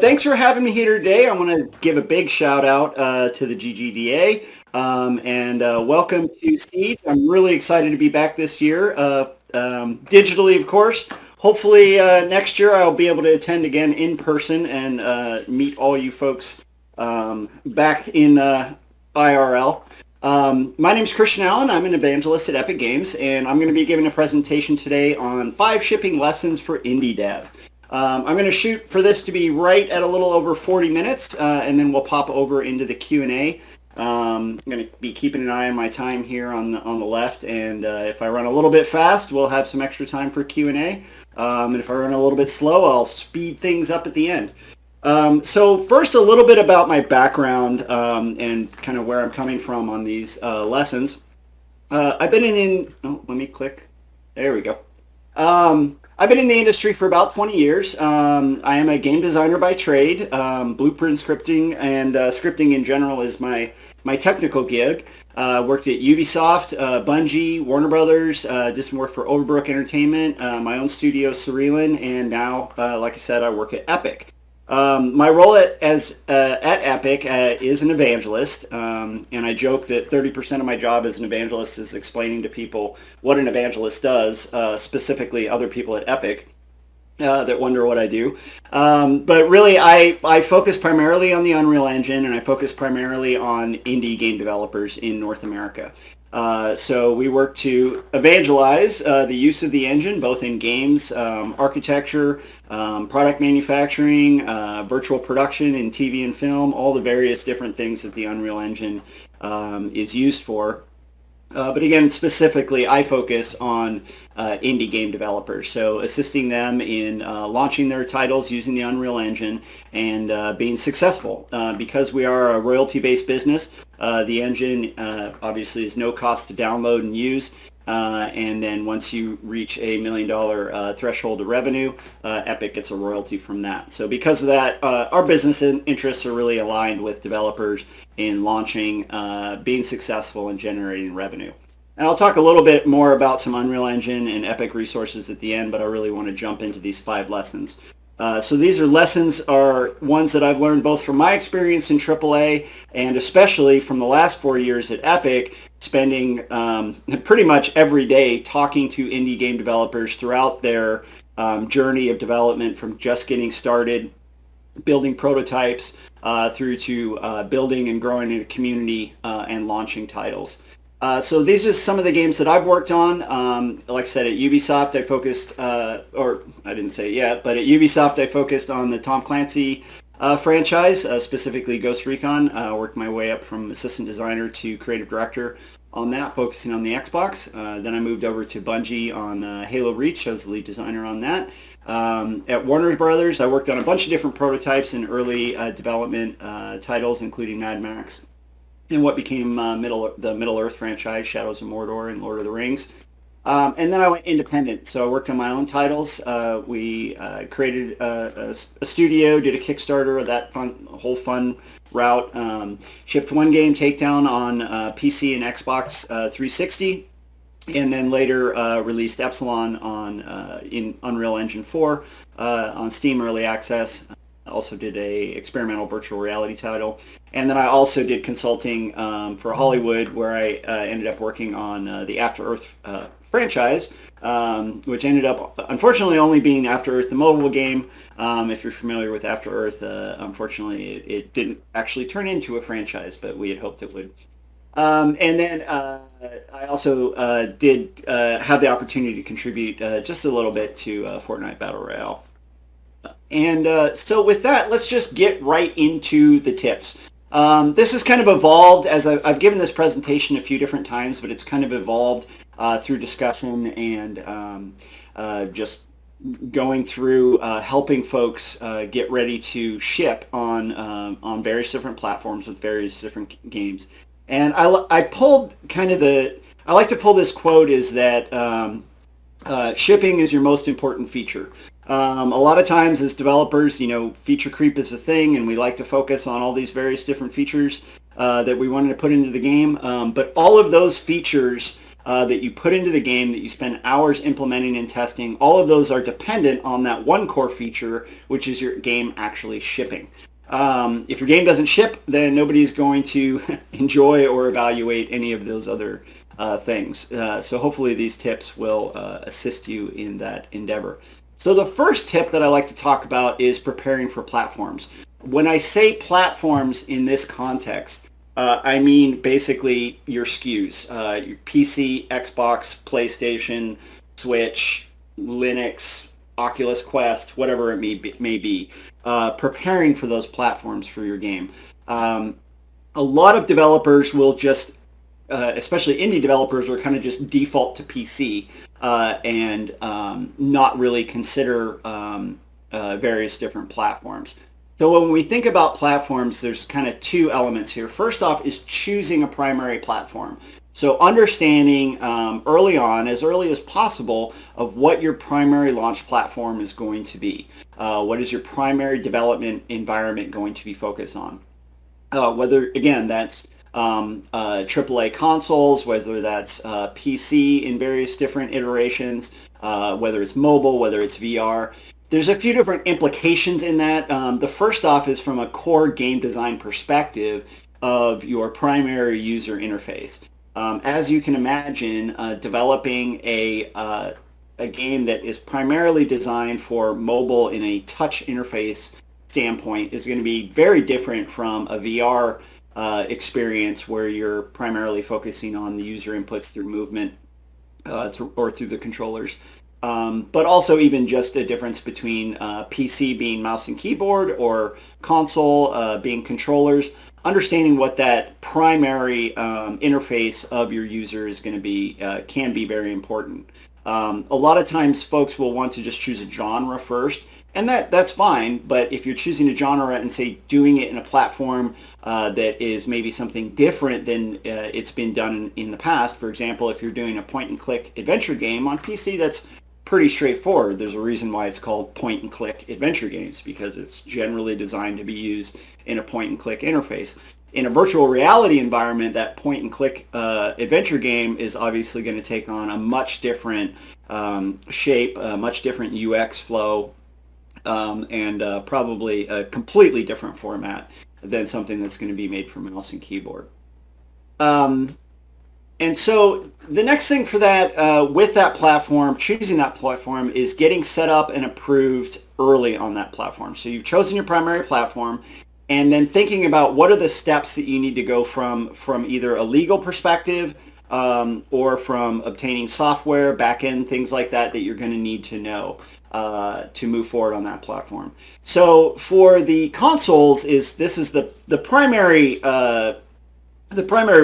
Thanks for having me here today. I want to give a big shout out to the GGDA and welcome to Siege. I'm really excited to be back this year, digitally, of course. Hopefully next year I'll be able to attend again in person and meet all you folks back in IRL. My name is Christian Allen. I'm an evangelist at Epic Games, and I'm going to be giving a presentation today on 5 shipping lessons for indie dev. I'm going to shoot for this to be right at a little over 40 minutes, and then we'll pop over into the Q&A. I'm going to be keeping an eye on my time here on the left, and if I run a little bit fast, we'll have some extra time for Q&A. And if I run a little bit slow, I'll speed things up at the end. So first, a little bit about my background and kind of where I'm coming from on these lessons. I've been let me click. There we go. I've been in the industry for about 20 years. I am a game designer by trade. Blueprint scripting and scripting in general is my technical gig. Worked at Ubisoft, Bungie, Warner Brothers, did some work for Overbrook Entertainment, my own studio, Serellan, and now, like I said, I work at Epic. My role at Epic is an evangelist, and I joke that 30% of my job as an evangelist is explaining to people what an evangelist does, specifically other people at Epic that wonder what I do. But really, I focus primarily on the Unreal Engine, and I focus primarily on indie game developers in North America. So we work to evangelize the use of the engine, both in games, architecture, product manufacturing, virtual production in TV and film, all the various different things that the Unreal Engine is used for. But again, specifically, I focus on indie game developers, so assisting them in launching their titles using the Unreal Engine and being successful. Because we are a royalty-based business, the engine obviously is no cost to download and use. And then once you reach a $1 million threshold of revenue, Epic gets a royalty from that. So because of that, our business interests are really aligned with developers in launching, being successful, and generating revenue. And I'll talk a little bit more about some Unreal Engine and Epic resources at the end, but I really want to jump into these 5 lessons. So these lessons are ones that I've learned both from my experience in AAA and especially from the last 4 years at Epic, spending pretty much every day talking to indie game developers throughout their journey of development, from just getting started, building prototypes, through to building and growing a community and launching titles. So these are some of the games that I've worked on. Like I said, at Ubisoft I focused, or I didn't say it yet, but at Ubisoft I focused on the Tom Clancy franchise, specifically Ghost Recon. Worked my way up from assistant designer to creative director on that, focusing on the Xbox. Then I moved over to Bungie on Halo Reach. I was the lead designer on that. At Warner Brothers, I worked on a bunch of different prototypes and early development titles, including Mad Max and what became the Middle-earth franchise, Shadows of Mordor and Lord of the Rings. And then I went independent, so I worked on my own titles. We created a studio, did a Kickstarter of that whole fun route, shipped one game, Takedown, on PC and Xbox 360, and then later released Epsilon in Unreal Engine 4 on Steam Early Access. Also did a experimental virtual reality title, and then I also did consulting for Hollywood, where I ended up working on the After Earth franchise, which ended up unfortunately only being After Earth the mobile game. If you're familiar with After Earth, unfortunately it didn't actually turn into a franchise, but we had hoped it would. And then I also did have the opportunity to contribute just a little bit to Fortnite Battle Royale. And so with that, let's just get right into the tips. This has kind of evolved as I've given this presentation a few different times, but it's kind of evolved through discussion and just going through helping folks get ready to ship on various different platforms with various different games. And I pulled kind of I like to pull this quote, is that shipping is your most important feature. A lot of times as developers, feature creep is a thing, and we like to focus on all these various different features that we wanted to put into the game. But all of those features that you put into the game, that you spend hours implementing and testing, all of those are dependent on that one core feature, which is your game actually shipping. If your game doesn't ship, then nobody's going to enjoy or evaluate any of those other things. So hopefully these tips will assist you in that endeavor. So the first tip that I like to talk about is preparing for platforms. When I say platforms in this context, I mean basically your SKUs, your PC, Xbox, PlayStation, Switch, Linux, Oculus Quest, whatever it may be, preparing for those platforms for your game. A lot of developers will just, especially indie developers, will kind of just default to PC and not really consider various different platforms. So when we think about platforms, there's kind of two elements here. First off is choosing a primary platform. So understanding early on, as early as possible, of what your primary launch platform is going to be. What is your primary development environment going to be focused on? Whether, again, that's AAA consoles, whether that's PC in various different iterations, whether it's mobile, whether it's VR. There's a few different implications in that. The first off is from a core game design perspective of your primary user interface. As you can imagine, developing a game that is primarily designed for mobile in a touch interface standpoint is going to be very different from a VR experience where you're primarily focusing on the user inputs through movement through the controllers. But also even just a difference between PC being mouse and keyboard or console being controllers. Understanding what that primary interface of your user is going to be can be very important. A lot of times folks will want to just choose a genre first, and that's fine, but if you're choosing a genre and say doing it in a platform that is maybe something different than it's been done in the past, for example, if you're doing a point-and-click adventure game on PC, that's pretty straightforward. There's a reason why it's called point-and-click adventure games, because it's generally designed to be used in a point-and-click interface. In a virtual reality environment, that point-and-click adventure game is obviously going to take on a much different shape, a much different UX flow, and probably a completely different format than something that's going to be made for mouse and keyboard. And so the next thing for that, with that platform, choosing that platform, is getting set up and approved early on that platform. So you've chosen your primary platform, and then thinking about what are the steps that you need to go from either a legal perspective or from obtaining software, backend, things like that you're going to need to know to move forward on that platform. So for the consoles, this is the primary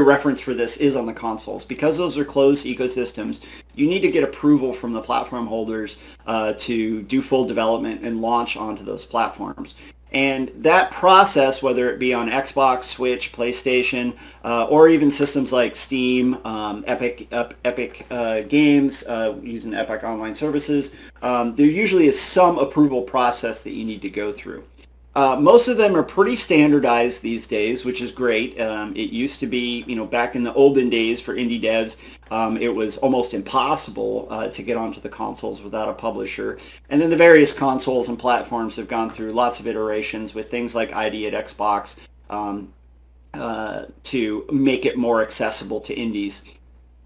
reference for this is on the consoles. Because those are closed ecosystems, you need to get approval from the platform holders to do full development and launch onto those platforms. And that process, whether it be on Xbox, Switch, PlayStation, or even systems like Steam, Epic Games, using Epic Online Services, there usually is some approval process that you need to go through. Most of them are pretty standardized these days, which is great. It used to be, back in the olden days for indie devs, it was almost impossible to get onto the consoles without a publisher. And then the various consoles and platforms have gone through lots of iterations with things like ID at Xbox to make it more accessible to indies.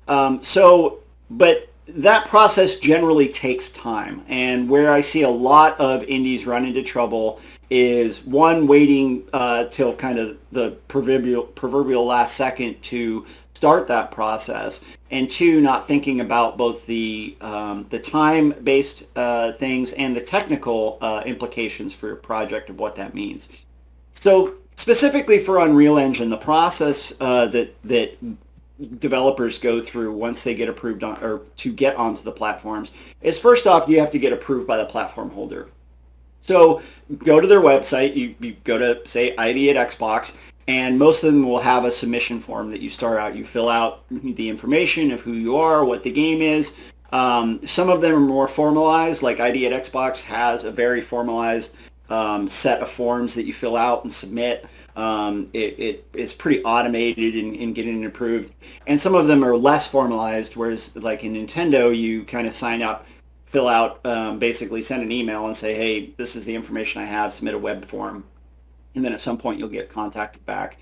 But that process generally takes time, and where I see a lot of indies run into trouble is, one, waiting till kind of the proverbial last second to start that process, and two, not thinking about both the time-based things and the technical implications for your project of what that means. So specifically for Unreal Engine, the process that developers go through once they get approved on, or to get onto the platforms, is first off, you have to get approved by the platform holder. So go to their website, you go to, say, ID at Xbox, and most of them will have a submission form that you start out. You fill out the information of who you are, what the game is. Some of them are more formalized, like ID at Xbox has a very formalized set of forms that you fill out and submit. it is pretty automated in getting it approved. And some of them are less formalized, whereas like in Nintendo, you kind of sign up, fill out, basically send an email and say, hey, this is the information I have, submit a web form. And then at some point you'll get contacted back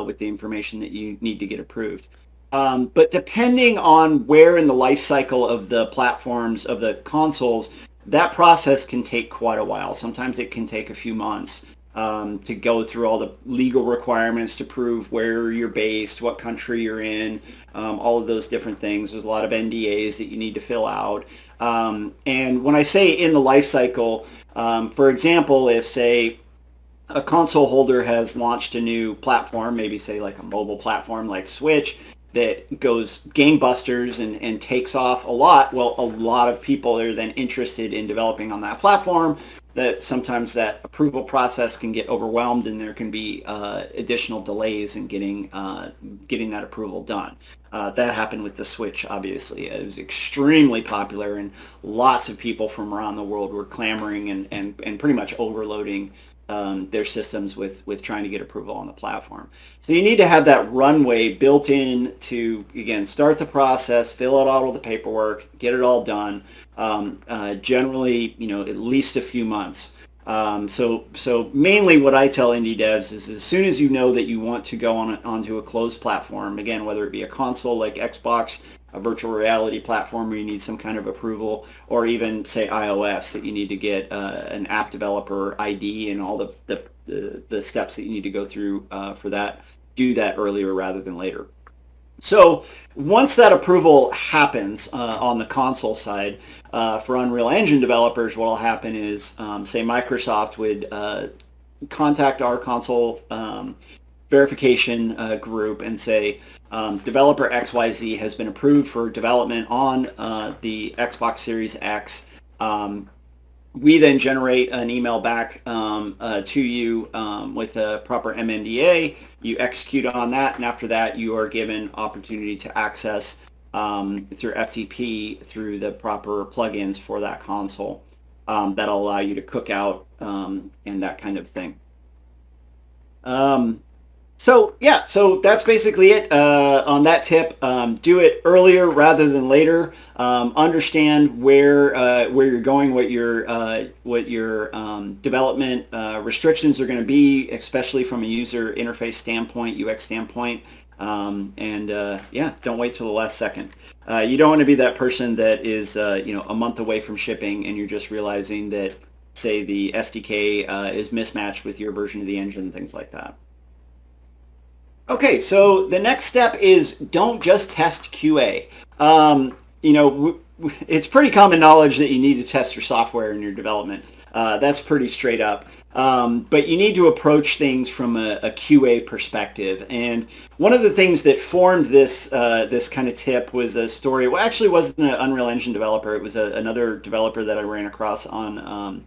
with the information that you need to get approved. But depending on where in the life cycle of the platforms, of the consoles, that process can take quite a while. Sometimes it can take a few months to go through all the legal requirements to prove where you're based, what country you're in, all of those different things. There's a lot of NDAs that you need to fill out. And when I say in the life cycle, for example, if, say, a console holder has launched a new platform, maybe say like a mobile platform like Switch, that goes gangbusters and takes off a lot, well, a lot of people are then interested in developing on that platform. That sometimes that approval process can get overwhelmed and there can be additional delays in getting that approval done. That happened with the Switch, obviously. It was extremely popular and lots of people from around the world were clamoring and pretty much overloading their systems with trying to get approval on the platform. So you need to have that runway built in to, again, start the process, fill out all of the paperwork, get it all done. Generally, at least a few months. So mainly what I tell indie devs is as soon as you know that you want to go onto a closed platform, again, whether it be a console like Xbox, a virtual reality platform where you need some kind of approval, or even say iOS that you need to get an app developer ID and all the steps that you need to go through for that, do that earlier rather than later. So once that approval happens on the console side, for Unreal Engine developers, what will happen is, say Microsoft would contact our console verification group and say, developer XYZ has been approved for development on the Xbox Series X. We then generate an email back to you with a proper MNDA. You execute on that, and after that, you are given opportunity to access through FTP through the proper plugins for that console that'll allow you to cook out and that kind of thing. So that's basically it on that tip. Do it earlier rather than later. Understand where you're going, what your development restrictions are going to be, especially from a user interface standpoint, UX standpoint. Don't wait till the last second. You don't want to be that person that is a month away from shipping and you're just realizing that, say, the SDK is mismatched with your version of the engine and things like that. Okay, so the next step is don't just test QA. It's pretty common knowledge that you need to test your software in your development. That's pretty straight up. But you need to approach things from a QA perspective. And one of the things that formed this kind of tip was a story. Well, actually, it wasn't an Unreal Engine developer. It was another developer that I ran across on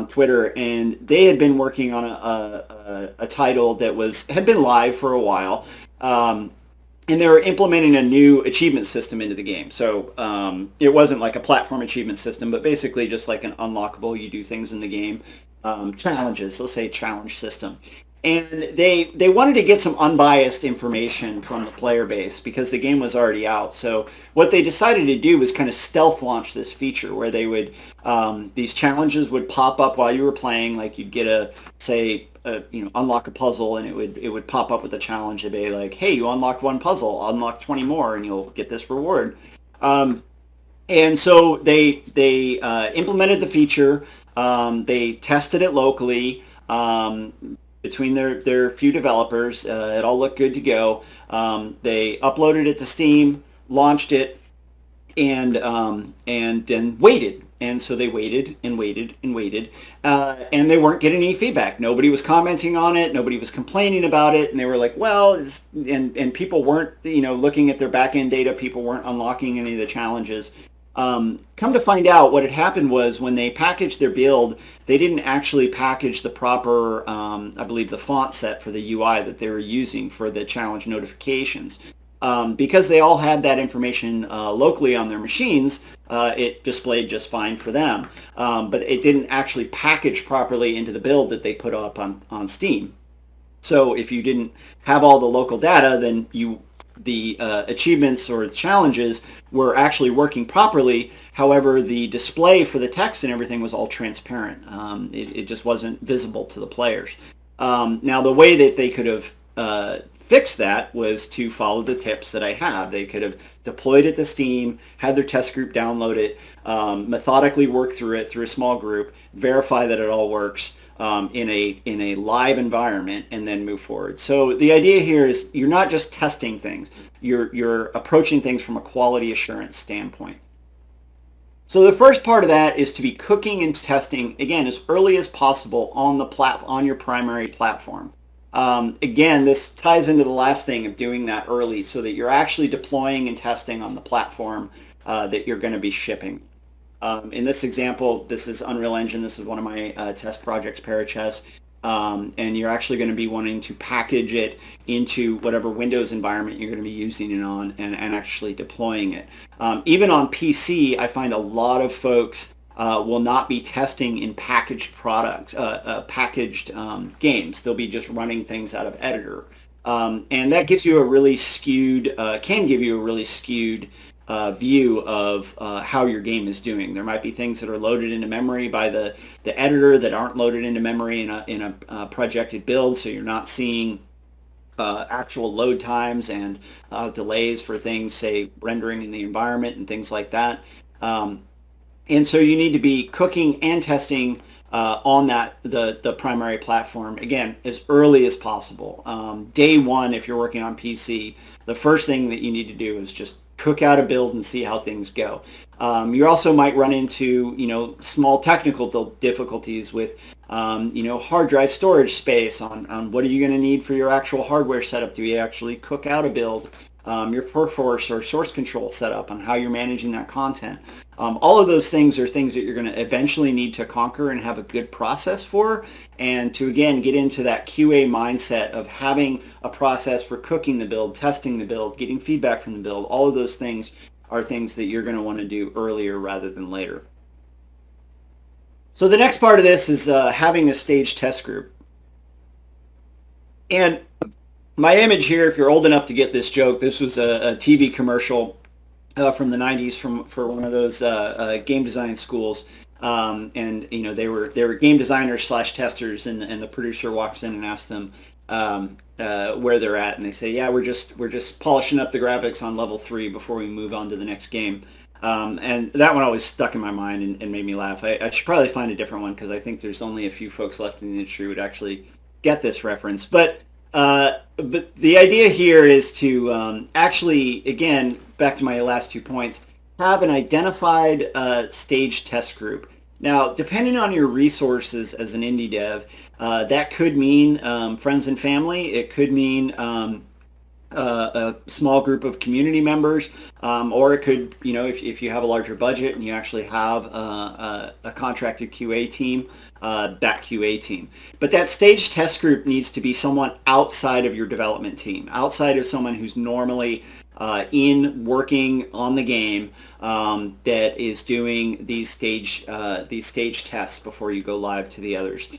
Twitter, and they had been working on a title that had been live for a while, and they were implementing a new achievement system into the game. So it wasn't like a platform achievement system, but basically just like an unlockable, you do things in the game, challenges, let's say challenge system. And they wanted to get some unbiased information from the player base because the game was already out. So what they decided to do was kind of stealth launch this feature where they would, these challenges would pop up while you were playing. Like you'd get unlock a puzzle, and it would pop up with a challenge to be like, hey, you unlocked one puzzle, unlock 20 more, and you'll get this reward. And so they implemented the feature. They tested it locally. Between their few developers, it all looked good to go. They uploaded it to Steam, launched it, and then waited. And so they waited and waited and waited, and they weren't getting any feedback. Nobody was commenting on it. Nobody was complaining about it. And they were like, well, and people weren't, looking at their back-end data. People weren't unlocking any of the challenges. Come to find out, what had happened was when they packaged their build, they didn't actually package the proper, I believe, the font set for the UI that they were using for the challenge notifications. Because they all had that information locally on their machines, it displayed just fine for them. But it didn't actually package properly into the build that they put up on Steam. So if you didn't have all the local data, then the achievements or challenges were actually working properly. However, the display for the text and everything was all transparent. It just wasn't visible to the players. Now, the way that they could have fixed that was to follow the tips that I have. They could have deployed it to Steam, had their test group download it, methodically work through it through a small group, verify that it all works, in a live environment, and then move forward. So the idea here is you're not just testing things, you're approaching things from a quality assurance standpoint. So the first part of that is to be cooking and testing, again, as early as possible on your primary platform. Again, this ties into the last thing of doing that early so that you're actually deploying and testing on the platform that you're going to be shipping. In this example, this is Unreal Engine. This is one of my test projects, Parachess. And you're actually going to be wanting to package it into whatever Windows environment you're going to be using it on and actually deploying it. Even on PC, I find a lot of folks will not be testing in packaged products, packaged games. They'll be just running things out of editor. And that gives you a really skewed, can give you a really skewed view of how your game is doing. There might be things that are loaded into memory by the editor that aren't loaded into memory in a projected build, so you're not seeing actual load times and delays for things, say rendering in the environment and things like that. And so you need to be cooking and testing on the primary platform, again, as early as possible. Day one, if you're working on PC, the first thing that you need to do is just cook out a build and see how things go. You also might run into, small technical difficulties with, hard drive storage space on what are you going to need for your actual hardware setup. Do you actually cook out a build? Your perforce or source control setup on how you're managing that content. All of those things are things that you're going to eventually need to conquer and have a good process for, and to again get into that QA mindset of having a process for cooking the build, testing the build, getting feedback from the build. All of those things are things that you're going to want to do earlier rather than later. So the next part of this is having a staged test group. And my image here, if you're old enough to get this joke, this was a TV commercial from the 90s for one of those game design schools. And they were game designers / testers, and the producer walks in and asks them where they're at, and they say, yeah, we're just polishing up the graphics on level 3 before we move on to the next game. And that one always stuck in my mind and made me laugh. I should probably find a different one because I think there's only a few folks left in the industry who would actually get this reference. But the idea here is to actually, again, back to my last 2 points, have an identified staged test group. Now, depending on your resources as an indie dev, that could mean friends and family. It could mean a small group of community members, or it could, if you have a larger budget and you actually have a contracted QA team, that QA team. But that staged test group needs to be someone outside of your development team, outside of someone who's normally working on the game, that is doing these stage tests before you go live to the others.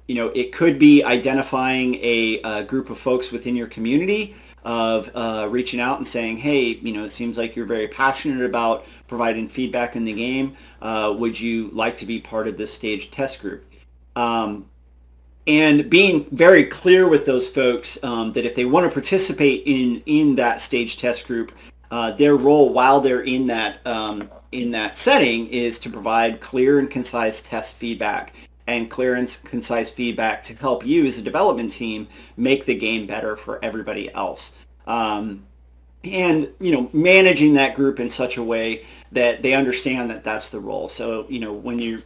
It could be identifying a group of folks within your community of reaching out and saying, hey, it seems like you're very passionate about providing feedback in the game. Would you like to be part of this staged test group? And being very clear with those folks that if they want to participate in that staged test group, their role while they're in that setting is to provide clear and concise test feedback and clear and concise feedback to help you as a development team make the game better for everybody else. And managing that group in such a way that they understand that that's the role. So when you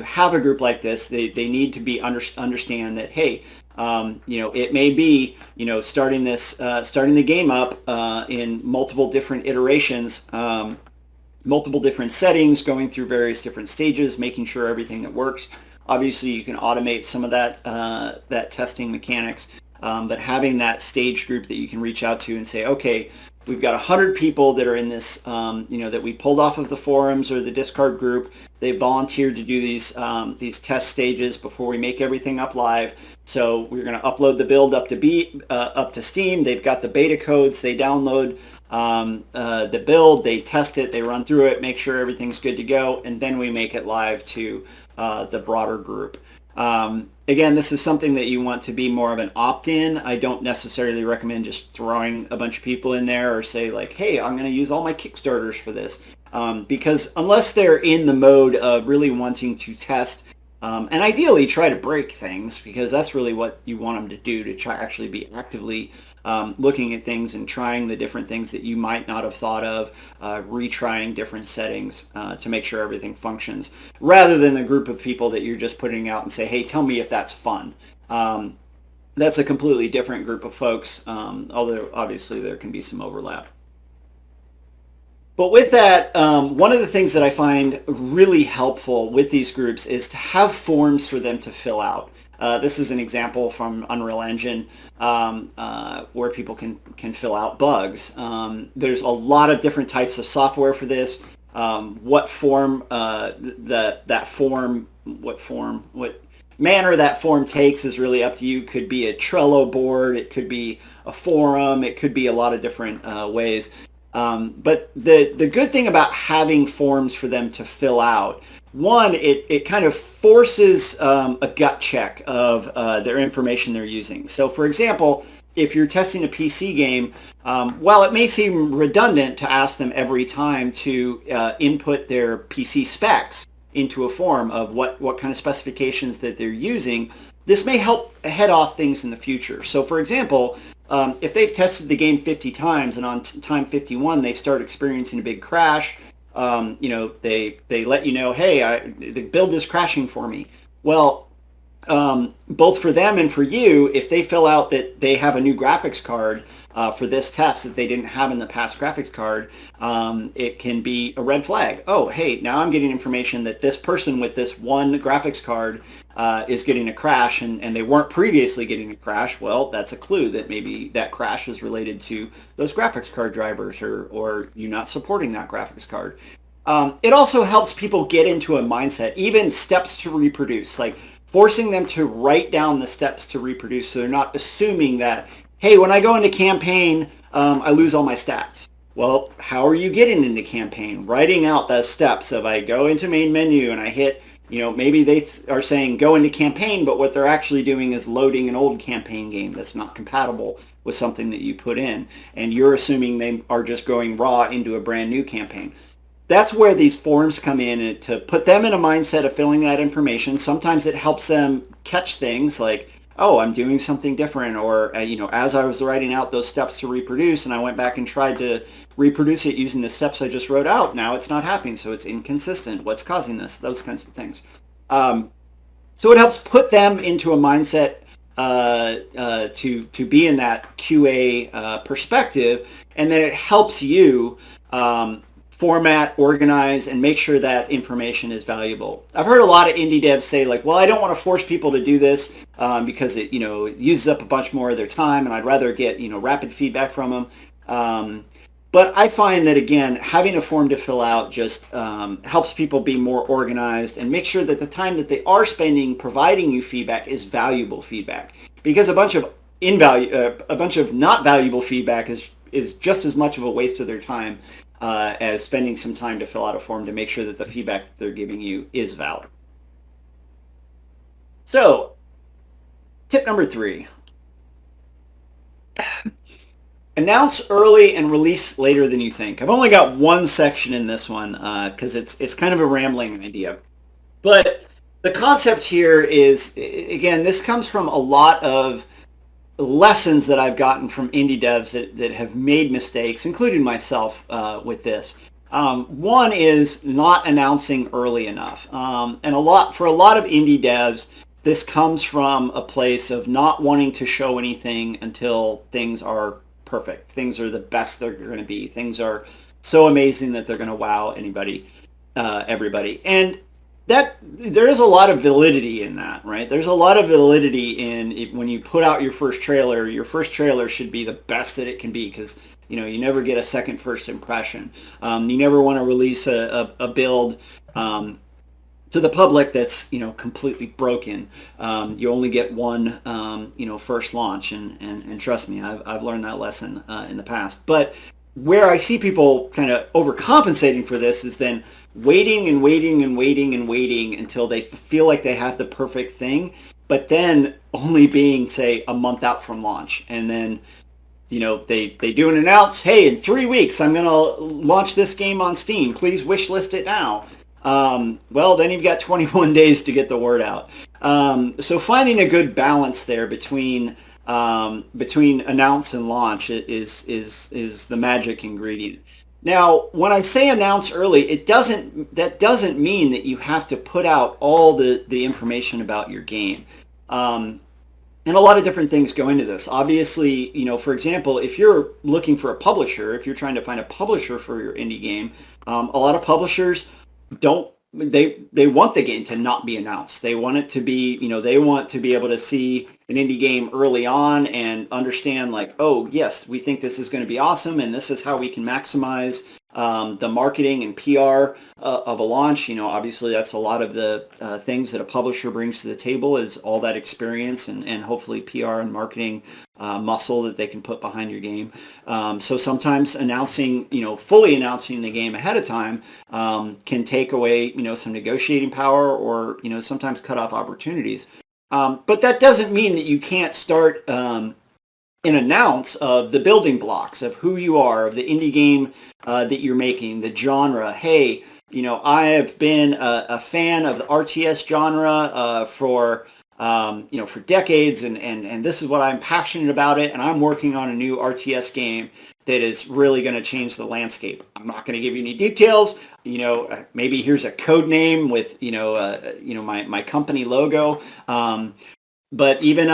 have a group like this, they need to be understand that, hey, it may be starting the game up in multiple different iterations, multiple different settings, going through various different stages, making sure everything that works. Obviously, you can automate some of that testing mechanics, but having that stage group that you can reach out to and say, okay, We've got 100 people that are in this, that we pulled off of the forums or the Discord group. They volunteered to do these test stages before we make everything up live. So we're going to upload the build up to Steam. They've got the beta codes. They download the build. They test it. They run through it, make sure everything's good to go, and then we make it live to the broader group. Again, this is something that you want to be more of an opt-in. I don't necessarily recommend just throwing a bunch of people in there or say like, hey, I'm going to use all my Kickstarters for this. Because unless they're in the mode of really wanting to test and ideally try to break things, because that's really what you want them to do, to try actually be actively looking at things and trying the different things that you might not have thought of, retrying different settings to make sure everything functions, rather than a group of people that you're just putting out and say, hey, tell me if that's fun. That's a completely different group of folks, although obviously there can be some overlap. But with that, one of the things that I find really helpful with these groups is to have forms for them to fill out. This is an example from Unreal Engine where people can fill out bugs. There's a lot of different types of software for this. What form what manner that form takes is really up to you. Could be a Trello board, it could be a forum, it could be a lot of different ways. But the good thing about having forms for them to fill out, one, it kind of forces a gut check of their information they're using. So for example, if you're testing a PC game, while it may seem redundant to ask them every time to input their PC specs into a form of what kind of specifications that they're using, this may help head off things in the future. So for example, if they've tested the game 50 times and on time 51 they start experiencing a big crash, they let you know, hey, the build is crashing for me. Well, both for them and for you, if they fill out that they have a new graphics card for this test that they didn't have in the past graphics card, it can be a red flag. Oh, hey, now I'm getting information that this person with this one graphics card is getting a crash, and they weren't previously getting a crash. Well, that's a clue that maybe that crash is related to those graphics card drivers or you not supporting that graphics card. It also helps people get into a mindset, even steps to reproduce, like forcing them to write down the steps to reproduce so they're not assuming that, hey, when I go into campaign, I lose all my stats. Well, how are you getting into campaign? Writing out those steps of I go into main menu and I hit, maybe they are saying go into campaign, but what they're actually doing is loading an old campaign game that's not compatible with something that you put in. And you're assuming they are just going raw into a brand new campaign. That's where these forms come in to put them in a mindset of filling that information. Sometimes it helps them catch things like, oh, I'm doing something different, or as I was writing out those steps to reproduce and I went back and tried to reproduce it using the steps I just wrote out, now it's not happening, so it's inconsistent. What's causing this? Those kinds of things. So it helps put them into a mindset to be in that QA perspective, and then it helps you format, organize, and make sure that information is valuable. I've heard a lot of indie devs say like, well, I don't want to force people to do this because it uses up a bunch more of their time, and I'd rather get rapid feedback from them. But I find that, again, having a form to fill out just helps people be more organized and make sure that the time that they are spending providing you feedback is valuable feedback, because a bunch of not valuable feedback is just as much of a waste of their time as spending some time to fill out a form to make sure that the feedback that they're giving you is valid. So, tip number 3. Announce early and release later than you think. I've only got one section in this one because it's kind of a rambling idea. But the concept here is, again, this comes from a lot of lessons that I've gotten from indie devs that have made mistakes, including myself with this. One is not announcing early enough. And for a lot of indie devs, this comes from a place of not wanting to show anything until things are perfect. Things are the best they're going to be. Things are so amazing that they're going to wow everybody. And that there is a lot of validity in that, right? There's a lot of validity in it when you put out your first trailer. Your first trailer should be the best that it can be, because you never get a second first impression. You never want to release a build to the public that's completely broken. You only get one first launch, and trust me, I've learned that lesson in the past. But where I see people kind of overcompensating for this is then waiting and waiting and waiting and waiting until they feel like they have the perfect thing, but then only being, say, a month out from launch. And then they do an announce, hey, in 3 weeks I'm going to launch this game on Steam, please wish list it now. Well, then you've got 21 days to get the word out. So finding a good balance there between announce and launch is the magic ingredient. Now, when I say announce early, that doesn't mean that you have to put out all the information about your game. And a lot of different things go into this. Obviously, for example, if you're looking for a publisher, if you're trying to find a publisher for your indie game, a lot of publishers they want the game to not be announced. They want it to be, they want to be able to see an indie game early on and understand like, oh yes, we think this is going to be awesome and this is how we can maximize the marketing and PR of a launch. Obviously that's a lot of the things that a publisher brings to the table is all that experience and hopefully PR and marketing muscle that they can put behind your game. So sometimes announcing, fully announcing the game ahead of time can take away, some negotiating power or, sometimes cut off opportunities. But that doesn't mean that you can't start an announce of the building blocks of who you are, of the indie game that you're making, the genre. Hey, I have been a fan of the RTS genre for decades, and this is what I'm passionate about it, and I'm working on a new RTS game that is really going to change the landscape. I'm not going to give you any details. Maybe here's a code name with my company logo. But even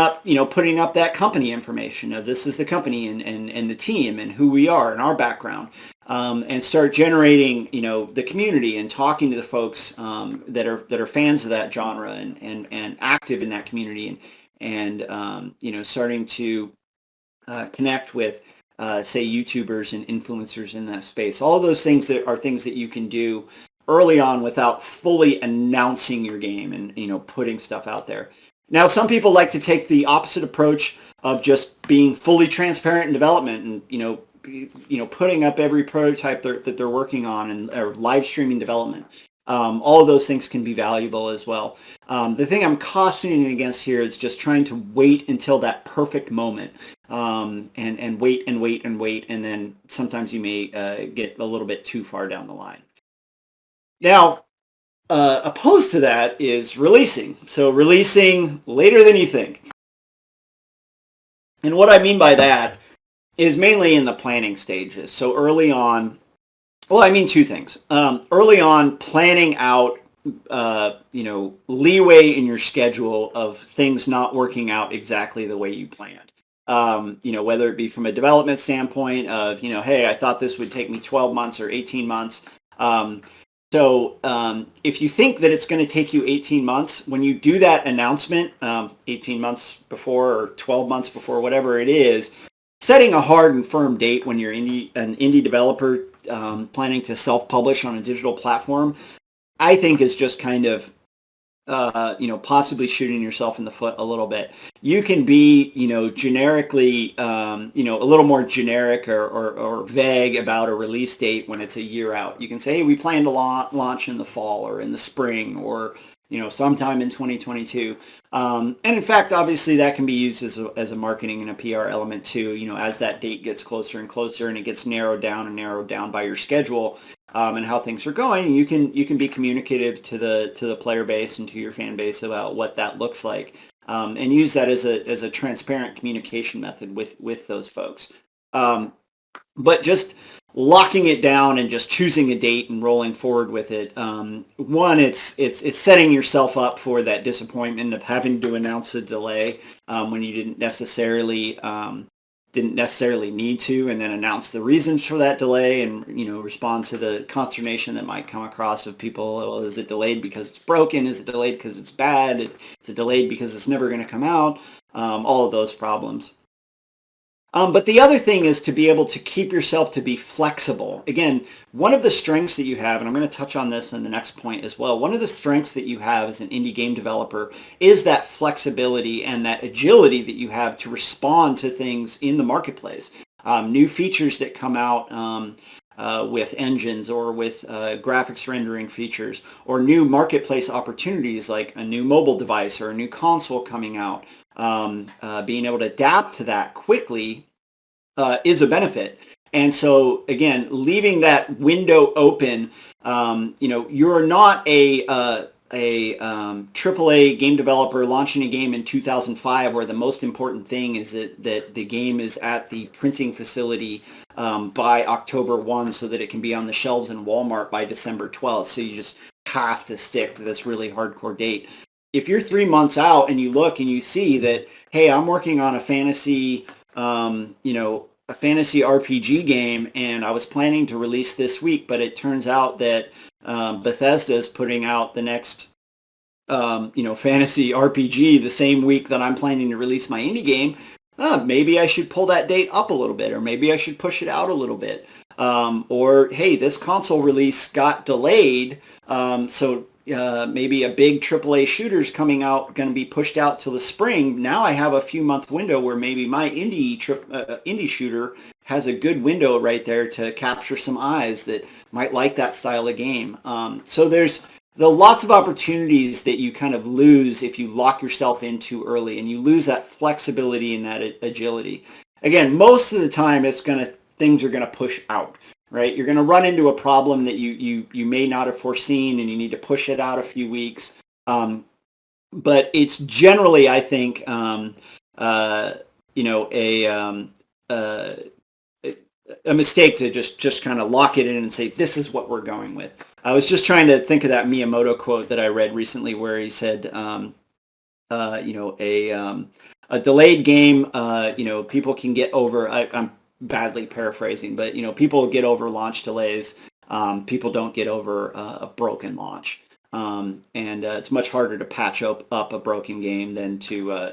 putting up that company information of this is the company and the team and who we are and our background, and start generating, the community and talking to the folks that are fans of that genre and active in that community and starting to connect with, say, YouTubers and influencers in that space. All of those things that are things that you can do early on without fully announcing your game and, putting stuff out there. Now, some people like to take the opposite approach of just being fully transparent in development and, putting up every prototype that they're working on or live streaming development. All of those things can be valuable as well. The thing I'm cautioning against here is just trying to wait until that perfect moment and wait and wait and wait. And then sometimes you may get a little bit too far down the line. Now, opposed to that is releasing. So releasing later than you think. And what I mean by that is mainly in the planning stages. So early on, well, I mean two things. Early on, planning out, leeway in your schedule of things not working out exactly the way you planned. Whether it be from a development standpoint of, hey, I thought this would take me 12 months or 18 months. So if you think that it's going to take you 18 months, when you do that announcement 18 months before or 12 months before, whatever it is, setting a hard and firm date when you're an indie developer planning to self-publish on a digital platform, I think is just kind of possibly shooting yourself in the foot a little bit. You can be, generically, a little more generic or vague about a release date when it's a year out. You can say, hey, we plan to launch in the fall or in the spring or, sometime in 2022. And in fact, obviously that can be used as a marketing and a PR element too, as that date gets closer and closer and it gets narrowed down by your schedule. And how things are going, you can be communicative to the player base and to your fan base about what that looks like, and use that as a transparent communication method with those folks. But just locking it down and just choosing a date and rolling forward with it. One, it's setting yourself up for that disappointment of having to announce a delay when you didn't necessarily need to, and then announce the reasons for that delay and respond to the consternation that might come across of people. Well, is it delayed because it's broken? Is it delayed because it's bad? Is it delayed because it's never going to come out? All of those problems. But the other thing is to be able to keep yourself to be flexible. Again, one of the strengths that you have, and I'm going to touch on this in the next point as well, one of the strengths that you have as an indie game developer is that flexibility and that agility that you have to respond to things in the marketplace. New features that come out with engines or with graphics rendering features, or new marketplace opportunities like a new mobile device or a new console coming out. Being able to adapt to that quickly is a benefit. And so again, leaving that window open, you're not a AAA game developer launching a game in 2005 where the most important thing is that the game is at the printing facility by October 1 so that it can be on the shelves in Walmart by December 12th. So you just have to stick to this really hardcore date. If you're 3 months out and you look and you see that, hey, I'm working on a fantasy, a fantasy RPG game, and I was planning to release this week, but it turns out that Bethesda is putting out the next, fantasy RPG the same week that I'm planning to release my indie game. Maybe I should pull that date up a little bit, or maybe I should push it out a little bit. Or, hey, this console release got delayed, so maybe a big AAA shooter's coming out, going to be pushed out till the spring. Now I have a few month window where maybe my indie shooter has a good window right there to capture some eyes that might like that style of game. So there's lots of opportunities that you kind of lose if you lock yourself in too early, and you lose that flexibility and that agility. Again, most of the time things are going to push out. Right, you're going to run into a problem that you may not have foreseen, and you need to push it out a few weeks. But it's generally, I think, a mistake to just kind of lock it in and say, this is what we're going with. I was just trying to think of that Miyamoto quote that I read recently, where he said, a delayed game, people can get over. I'm badly paraphrasing, but people get over launch delays. People don't get over a broken launch, and it's much harder to patch up a broken game than to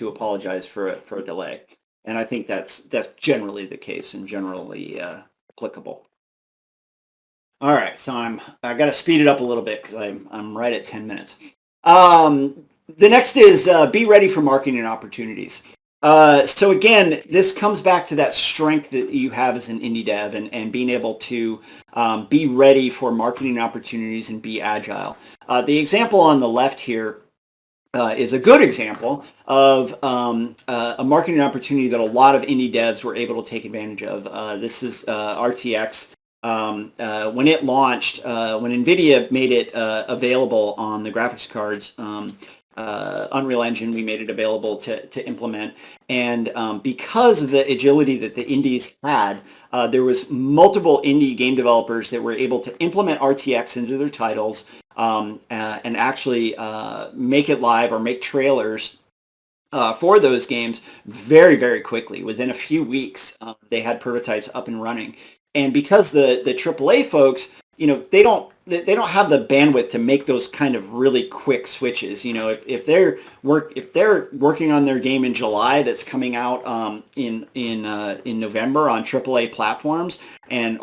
apologize for a delay. And I think that's generally the case and generally applicable. All right, so I got to speed it up a little bit because I'm right at 10 minutes. The next is be ready for marketing opportunities. So again, this comes back to that strength that you have as an indie dev and being able to be ready for marketing opportunities and be agile. The example on the left here is a good example of a marketing opportunity that a lot of indie devs were able to take advantage of. This is RTX. When it launched, when NVIDIA made it available on the graphics cards, Unreal Engine, we made it available to implement. And because of the agility that the indies had, there was multiple indie game developers that were able to implement RTX into their titles and actually make it live or make trailers for those games very, very quickly. Within a few weeks, they had prototypes up and running. And because the AAA folks, they don't have the bandwidth to make those kind of really quick switches. If they're working on their game in July that's coming out in November on AAA platforms, and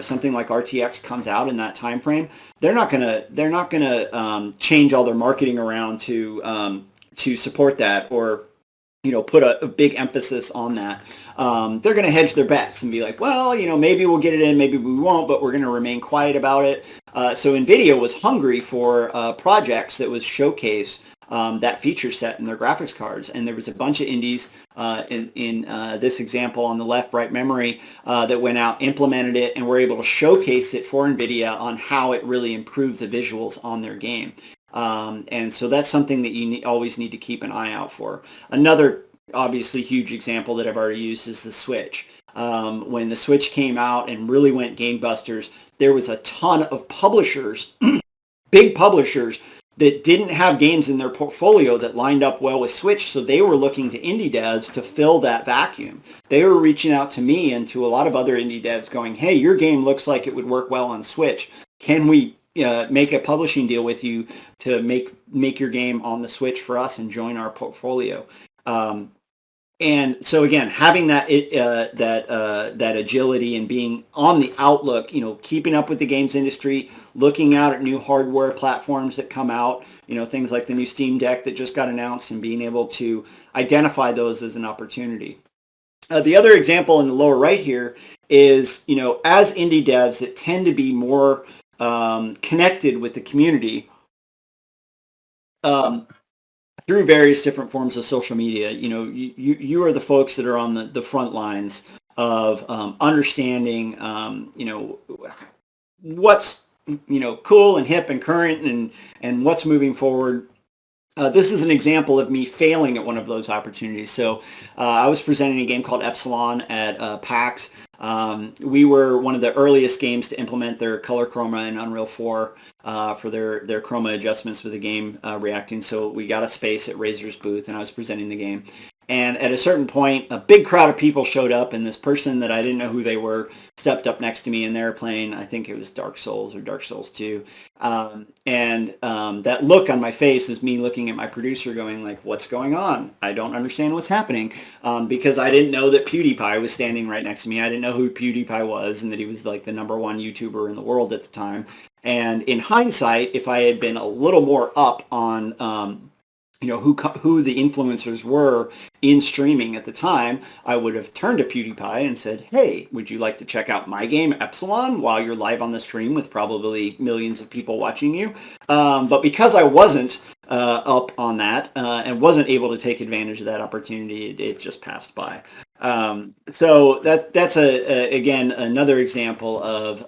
something like RTX comes out in that time frame, they're not gonna change all their marketing around to support that, or put a big emphasis on that. They're going to hedge their bets and be like, well, maybe we'll get it in, maybe we won't, but we're going to remain quiet about it. So NVIDIA was hungry for projects that would showcase that feature set in their graphics cards. And there was a bunch of indies in this example on the left, Bright Memory, that went out, implemented it, and were able to showcase it for NVIDIA on how it really improved the visuals on their game. And so that's something that you always need to keep an eye out for. Another obviously huge example that I've already used is the Switch. When the Switch came out and really went gangbusters, there was a ton of publishers, big publishers, that didn't have games in their portfolio that lined up well with Switch, so they were looking to indie devs to fill that vacuum. They were reaching out to me and to a lot of other indie devs going, hey, your game looks like it would work well on Switch. Can we make a publishing deal with you to make your game on the Switch for us and join our portfolio? And so again, having that agility and being on the outlook, keeping up with the games industry, looking out at new hardware platforms that come out, things like the new Steam Deck that just got announced, and being able to identify those as an opportunity. The other example in the lower right here is, as indie devs that tend to be more connected with the community, through various different forms of social media. You are the folks that are on the front lines of understanding, what's, cool and hip and current, and what's moving forward. This is an example of me failing at one of those opportunities. So I was presenting a game called Epsilon at PAX. We were one of the earliest games to implement their color chroma in Unreal 4 for their chroma adjustments for the game reacting. So we got a space at Razer's booth, and I was presenting the game. And at a certain point, a big crowd of people showed up, and this person that I didn't know who they were stepped up next to me, and they were playing, I think it was Dark Souls or Dark Souls 2. That look on my face is me looking at my producer going like, what's going on? I don't understand what's happening, because I didn't know that PewDiePie was standing right next to me. I didn't know who PewDiePie was, and that he was like the #1 YouTuber in the world at the time. And in hindsight, if I had been a little more up on who the influencers were in streaming at the time, I would have turned to PewDiePie and said, hey, would you like to check out my game Epsilon while you're live on the stream with probably millions of people watching you? But because I wasn't up on that and wasn't able to take advantage of that opportunity, it just passed by. So that's again another example of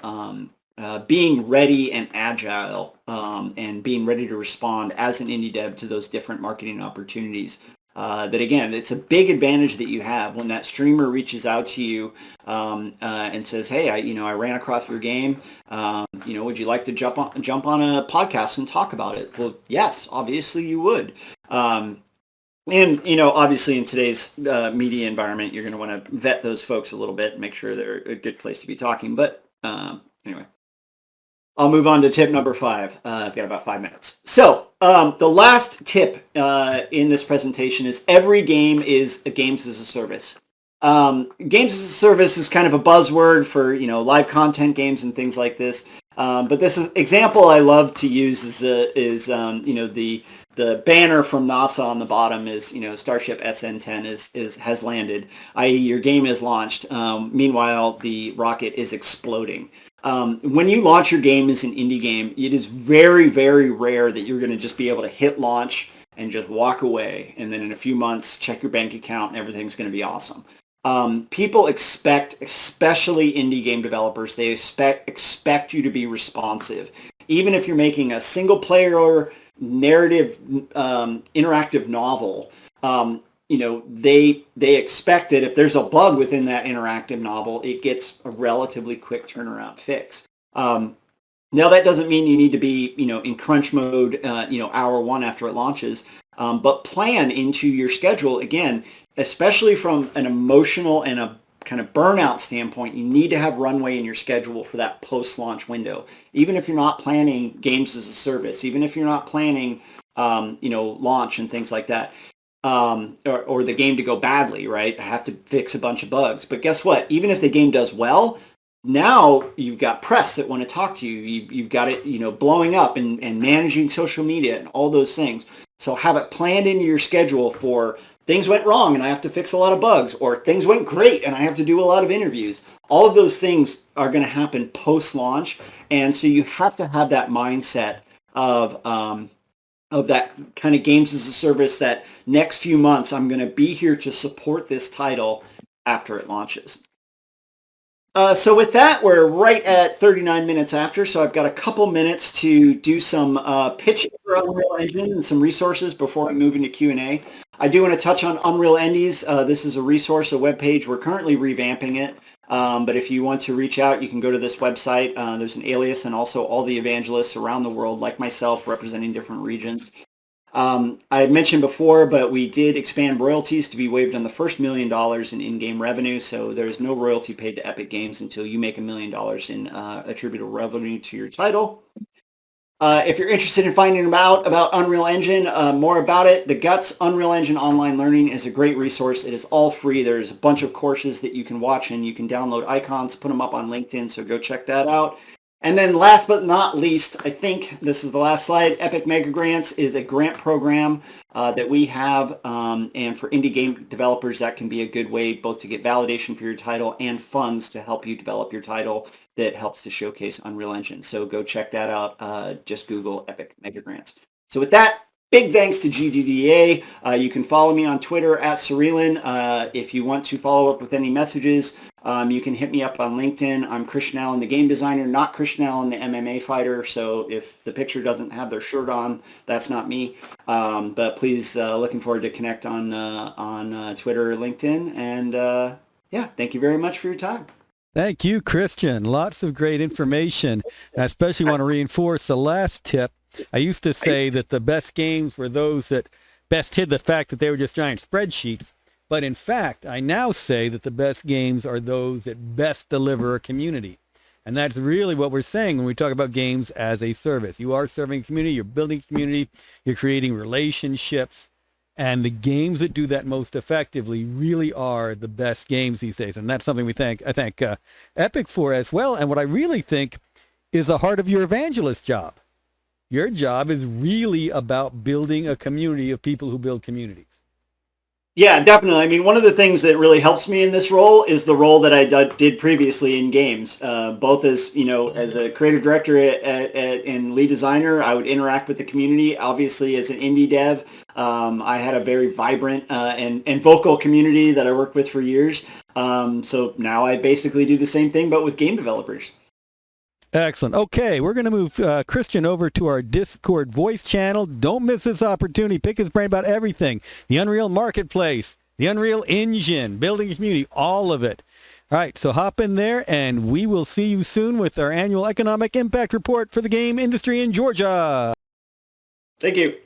being ready and agile, and being ready to respond as an indie dev to those different marketing opportunities. That again, it's a big advantage that you have when that streamer reaches out to you and says, "Hey, I ran across your game. Would you like to jump on a podcast and talk about it?" Well, yes, obviously you would. And obviously in today's media environment, you're going to want to vet those folks a little bit and make sure they're a good place to be talking. But anyway. I'll move on to tip number 5. I've got about 5 minutes. So the last tip in this presentation is every game is a games as a service. Games as a service is kind of a buzzword for live content games and things like this. But this is example I love to use is the banner from NASA on the bottom is Starship SN10 has landed, i.e. your game is launched. Meanwhile, the rocket is exploding. When you launch your game as an indie game, it is very, very rare that you're going to just be able to hit launch and just walk away, and then in a few months check your bank account and everything's going to be awesome. People expect, especially indie game developers, they expect you to be responsive. Even if you're making a single player narrative interactive novel, they expect that if there's a bug within that interactive novel, it gets a relatively quick turnaround fix. Now that doesn't mean you need to be, in crunch mode, hour 1 after it launches, but plan into your schedule again, especially from an emotional and a kind of burnout standpoint. You need to have runway in your schedule for that post-launch window. Even if you're not planning games as a service, even if you're not planning, launch and things like that. Or the game to go badly, right? I have to fix a bunch of bugs. But guess what? Even if the game does well, now you've got press that want to talk to you. You've got it, blowing up and managing social media and all those things. So have it planned into your schedule for things went wrong and I have to fix a lot of bugs, or things went great and I have to do a lot of interviews. All of those things are going to happen post-launch. And so you have to have that mindset of that kind of games as a service, that next few months I'm going to be here to support this title after it launches. So with that, we're right at 39 minutes after, so I've got a couple minutes to do some pitching for Unreal Engine and some resources before I move into Q&A. I do want to touch on Unreal Endies. This is a resource, a webpage. We're currently revamping it, but if you want to reach out, you can go to this website. There's an alias and also all the evangelists around the world, like myself, representing different regions. I had mentioned before, but we did expand royalties to be waived on the first $1 million in in-game revenue, so there's no royalty paid to Epic Games until you make $1 million in attributable revenue to your title. If you're interested in finding out about Unreal Engine, more about it, the Guts Unreal Engine Online Learning is a great resource. It is all free. There's a bunch of courses that you can watch, and you can download icons, put them up on LinkedIn, so go check that out. And then last but not least, I think this is the last slide, Epic Mega Grants is a grant program that we have, and for indie game developers, that can be a good way both to get validation for your title and funds to help you develop your title that helps to showcase Unreal Engine. So go check that out. Just Google Epic Mega Grants. So with that, big thanks to GGDA. You can follow me on Twitter at Serellan. If you want to follow up with any messages, you can hit me up on LinkedIn. I'm Christian Allen, the game designer, not Christian Allen, the MMA fighter. So if the picture doesn't have their shirt on, that's not me. But please, looking forward to connect on Twitter or LinkedIn. And yeah, thank you very much for your time. Thank you, Christian. Lots of great information. I especially want to reinforce the last tip. I used to say that the best games were those that best hid the fact that they were just giant spreadsheets. But in fact, I now say that the best games are those that best deliver a community. And that's really what we're saying when we talk about games as a service. You are serving a community, you're building a community, you're creating relationships. And the games that do that most effectively really are the best games these days. And that's something I thank Epic for as well. And what I really think is the heart of your evangelist job. Your job is really about building a community of people who build communities. Yeah, definitely. I mean, one of the things that really helps me in this role is the role that I did previously in games. Both as, as a creative director and lead designer, I would interact with the community. Obviously, as an indie dev, I had a very vibrant and vocal community that I worked with for years. So now I basically do the same thing, but with game developers. Excellent. Okay, we're going to move Christian over to our Discord voice channel. Don't miss this opportunity. Pick his brain about everything. The Unreal Marketplace, the Unreal Engine, building a community, all of it. All right, so hop in there, and we will see you soon with our annual Economic Impact Report for the game industry in Georgia. Thank you.